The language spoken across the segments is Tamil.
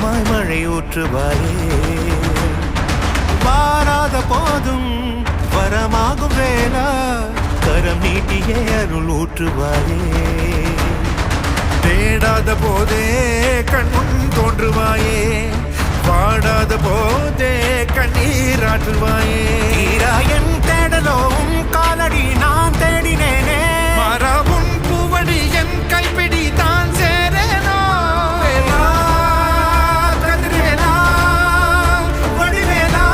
வரமாய் மழை ஊற்றுவாயே வாராத போதும் வரமாகும் வேளா கரம் நீட்டியே அருள் ஊற்றுவாயே தேடாத போதே கண்முன் தோன்றுவாயே பாடாத போதே கண்ணீராற்றுவாயே தீராயன் தேடலோம் காலடி நான் தேடினேனே மாறாவும் பூவடி என் கைப்பிடி தான் சேரேனோ கதிரேலா வடிவேலா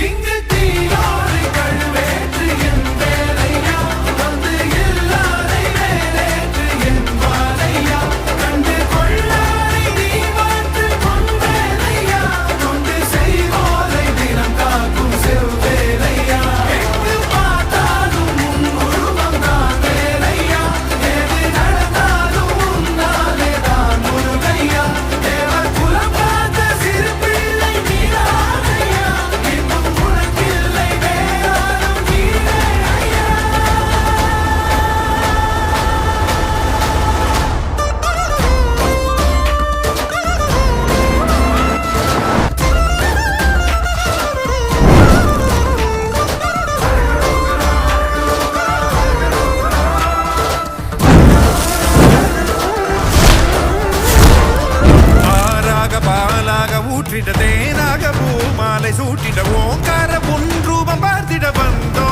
இங்கு தீயோடு கழுவேற்று என் வேலையா வந்து இல்லாதை வேலேற்று என் வாழையா கண்டு கொள்ளாரை நீ மாற்று பொன்வேலையா கொண்டு செய்வோரை தினம் காக்கும் செவ்வேலையா எங்கு பார்த்தாலும் உன் உருவம் தான் வேலையா எது நடந்தாலும் உன்னாலே தான் முருகையா தேவர் குலம் பார்த்த சிறு பிள்ளை நீரானையா இன்னும் உனக்கில்லை வேறாலும் நீரே ஐயா ஆறாக பாலாக ஊற்றிட தேனாக பூமாலை சூட்டிட ஓங்கார பொன் ரூபம் பார்த்திட வந்தோ